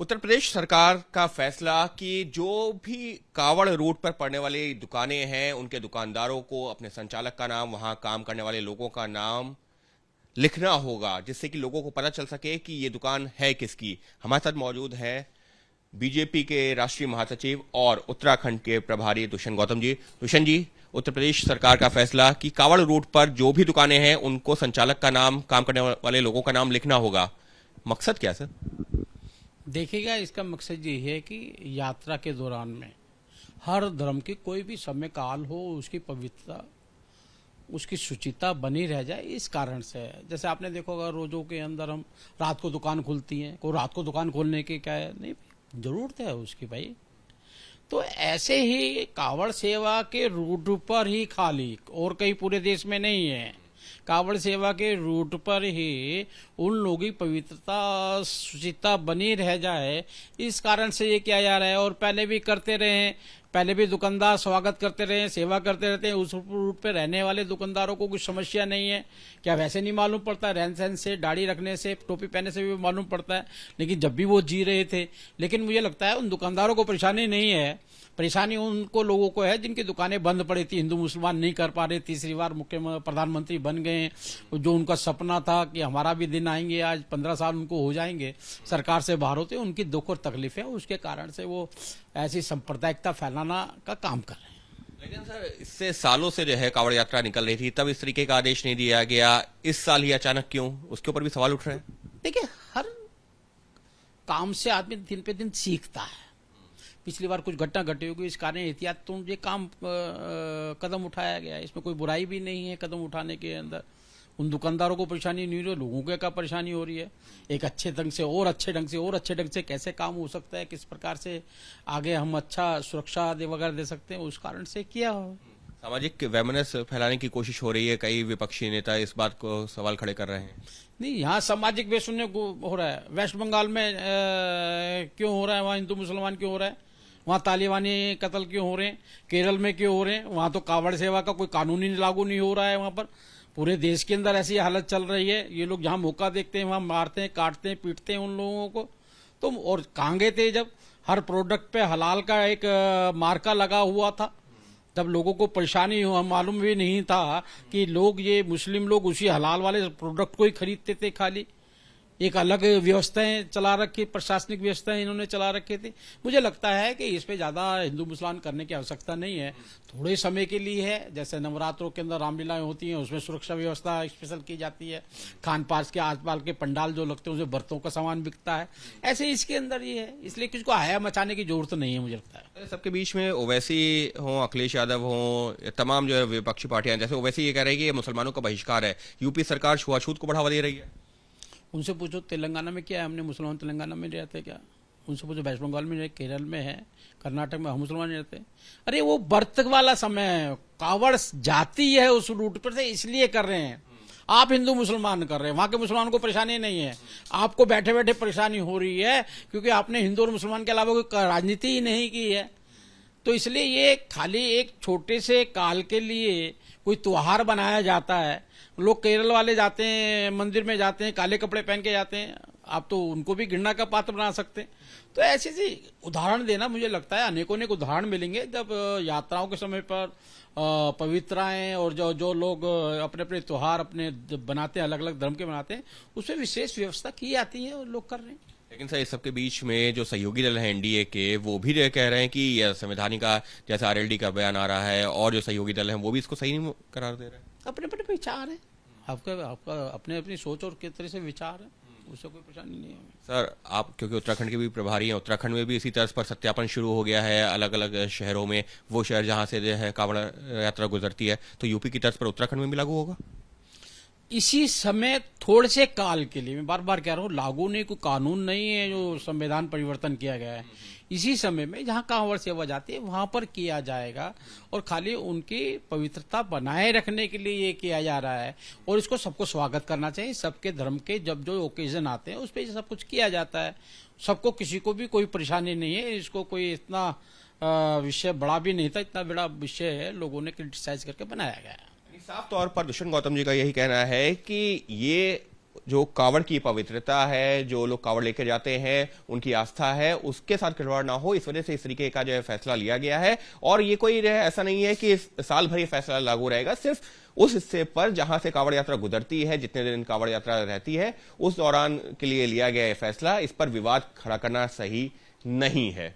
उत्तर प्रदेश सरकार का फैसला कि जो भी कावड़ रूट पर पड़ने वाली दुकानें हैं उनके दुकानदारों को अपने संचालक का नाम, वहां काम करने वाले लोगों का नाम लिखना होगा, जिससे कि लोगों को पता चल सके कि ये दुकान है किसकी। हमारे साथ मौजूद है बीजेपी के राष्ट्रीय महासचिव और उत्तराखंड के प्रभारी दुष्यंत गौतम जी। दुष्यंत जी, उत्तर प्रदेश सरकार का फैसला कि कावड़ रूट पर जो भी दुकानें हैं उनको संचालक का नाम, काम करने वाले लोगों का नाम लिखना होगा, मकसद क्या सर? देखिएगा, इसका मकसद ये है कि यात्रा के दौरान में हर धर्म की कोई भी समय काल हो, उसकी पवित्रता, उसकी शुचिता बनी रह जाए। इस कारण से है। जैसे आपने देखो, अगर रोजों के अंदर हम रात को दुकान खुलती हैं, कोई रात को दुकान खोलने की क्या है, नहीं जरूरत है उसकी भाई। तो ऐसे ही कावड़ सेवा के रूट पर ही, खाली और कहीं पूरे देश में नहीं है, कावड़ सेवा के रूट पर ही उन लोगों की पवित्रता, शुचिता बनी रह जाए, इस कारण से ये किया जा रहा है। और पहले भी करते रहे हैं, पहले भी दुकानदार स्वागत करते रहे, सेवा करते रहते हैं। उस रूट पे रहने वाले दुकानदारों को कुछ समस्या नहीं है। क्या वैसे नहीं मालूम पड़ता? रहन सहन से, दाढ़ी रखने से, टोपी पहनने से भी मालूम पड़ता है। लेकिन जब भी वो जी रहे थे, लेकिन मुझे लगता है उन दुकानदारों को परेशानी नहीं है। परेशानी उनको लोगों को है जिनकी दुकानें बंद पड़ी थी, हिंदू मुसलमान नहीं कर पा रहे, तीसरी बार मुख्यमंत्री प्रधानमंत्री बन गए, जो उनका सपना था कि हमारा भी दिन आएंगे, आज 15 साल उनको हो जाएंगे सरकार से बाहर होते, उनकी दुख और तकलीफ है, उसके कारण से वो ऐसी सांप्रदायिकता फैलाना का काम कर रहे हैं। लेकिन सर, इससे सालों से जो है कावड़ यात्रा निकल रही थी, तब इस तरीके का आदेश नहीं दिया गया, इस साल ही अचानक क्यों? उसके ऊपर भी सवाल उठ रहे हैं। देखिए, हर काम से आदमी दिन पे दिन सीखता है। पिछली बार कुछ घटना घटी होगी, इस कारण एहतियात तो ये काम कदम उठाया गया है। इसमें कोई बुराई भी नहीं है कदम उठाने के अंदर। उन दुकानदारों को परेशानी नहीं हो रही, लोगों को क्या परेशानी हो रही है। एक अच्छे ढंग से और अच्छे ढंग से और अच्छे ढंग से कैसे काम हो सकता है, किस प्रकार से आगे हम अच्छा सुरक्षा वगैरह दे सकते हैं, उस कारण से किया हो। सामाजिक वैमनस्य फैलाने की कोशिश हो रही है, कई विपक्षी नेता इस बात को सवाल खड़े कर रहे हैं। नहीं, यहाँ सामाजिक वैषम्य हो रहा है। वेस्ट बंगाल में क्यों हो रहा है? वहाँ हिंदू मुसलमान क्यों हो रहा है? वहाँ तालिबानी कत्ल क्यों हो रहे हैं? केरल में क्यों हो रहे हैं? वहाँ तो कावड़ सेवा का कोई कानून ही लागू नहीं हो रहा है। वहाँ पर पूरे देश के अंदर ऐसी हालत चल रही है। ये लोग जहाँ मौका देखते हैं वहाँ मारते हैं, काटते हैं, पीटते हैं उन लोगों को। तो और कहाँ गए थे जब हर प्रोडक्ट पे हलाल का एक मार्का लगा हुआ था? जब लोगों को परेशानी हो, मालूम भी नहीं था कि लोग, ये मुस्लिम लोग उसी हलाल वाले प्रोडक्ट को ही खरीदते थे। खाली एक अलग व्यवस्थाएं चला रखी, प्रशासनिक व्यवस्थाएं इन्होंने चला रखे थे। मुझे लगता है कि इस पे ज्यादा हिंदू मुसलमान करने की आवश्यकता नहीं है। थोड़े समय के लिए है, जैसे नवरात्रों के अंदर रामलीलाएं होती हैं, उसमें सुरक्षा व्यवस्था स्पेशल की जाती है। खान पास के आसपास के पंडाल जो लगते हैं उसमें बर्तों का सामान बिकता है। ऐसे इसके अंदर ये है, इसलिए किसी को हाया मचाने की जरूरत नहीं है मुझे लगता है। सबके बीच में ओवैसी हो, अखिलेश यादव हो, तमाम जो है विपक्षी पार्टियां, जैसे ओवैसी ये कह रही है कि ये मुसलमानों का बहिष्कार है, यूपी सरकार छुआछूत को बढ़ावा दे रही है। उनसे पूछो तेलंगाना में क्या है, हमने मुसलमान तेलंगाना में रहते क्या? उनसे पूछो वेस्ट बंगाल में, केरल में है, कर्नाटक में हम मुसलमान रहते हैं। अरे वो बर्त वाला समय है, कावड़ जाती है उस रूट पर से, इसलिए कर रहे हैं। आप हिंदू मुसलमान कर रहे हैं, वहां के मुसलमानों को परेशानी नहीं है। आपको बैठे बैठे परेशानी हो रही है क्योंकि आपने हिंदू और मुसलमान के अलावा कोई राजनीति ही नहीं की है। तो इसलिए ये खाली एक छोटे से काल के लिए कोई त्योहार बनाया जाता है। लोग केरल वाले जाते हैं, मंदिर में जाते हैं, काले कपड़े पहन के जाते हैं, आप तो उनको भी घृणा का पात्र बना सकते हैं। तो ऐसे से उदाहरण देना, मुझे लगता है अनेकों अनेक उदाहरण मिलेंगे जब यात्राओं के समय पर पवित्राएं और जो जो लोग अपने अपने त्योहार अपने बनाते हैं, अलग अलग धर्म के बनाते हैं, उसमें विशेष व्यवस्था की जाती है और लोग कर रहे हैं। लेकिन सर, इस सबके बीच में जो सहयोगी दल हैं एनडीए के, वो भी कह रहे हैं कि यह संवैधानिक का, जैसे आरएलडी का बयान आ रहा है, और जो सहयोगी दल हैं वो भी इसको सही नहीं करार दे रहे हैं। अपने अपने विचार है, आपका अपने अपनी सोच और किस तरह से विचार है, उससे कोई परेशानी नहीं है। सर, आप क्योंकि उत्तराखंड के भी प्रभारी हैं, उत्तराखंड में भी इसी तर्ज पर सत्यापन शुरू हो गया है अलग अलग शहरों में। वो शहर जहां से जो है कावड़ यात्रा गुजरती है, तो यूपी की तर्ज पर उत्तराखंड में भी लागू होगा? इसी समय थोड़े से काल के लिए, मैं बार बार कह रहा हूँ, लागू नहीं, कोई कानून नहीं है जो संविधान परिवर्तन किया गया है। इसी समय में जहाँ कांवड़ सेवा जाती है वहां पर किया जाएगा, और खाली उनकी पवित्रता बनाए रखने के लिए ये किया जा रहा है। और इसको सबको स्वागत करना चाहिए। सबके धर्म के जब जो ओकेजन आते हैं उस पर सब कुछ किया जाता है। सबको, किसी को भी कोई परेशानी नहीं है। इसको कोई इतना विषय बड़ा भी नहीं था, इतना बड़ा विषय है, लोगों ने क्रिटिसाइज करके बनाया गया है। साफ तौर पर दुष्यंत गौतम जी का यही कहना है कि ये जो कावड़ की पवित्रता है, जो लोग कावड़ लेकर जाते हैं, उनकी आस्था है, उसके साथ खिलवाड़ ना हो, इस वजह से इस तरीके का जो है फैसला लिया गया है। और ये कोई ऐसा नहीं है कि साल भर ये फैसला लागू रहेगा, सिर्फ उस हिस्से पर जहां से कावड़ यात्रा गुजरती है, जितने दिन कावड़ यात्रा रहती है, उस दौरान के लिए लिया गया है फैसला। इस पर विवाद खड़ा करना सही नहीं है।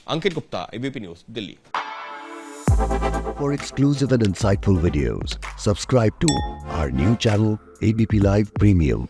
Ankit Gupta, ABP news, Delhi. For exclusive and insightful videos, subscribe to our new channel ABP Live Premium.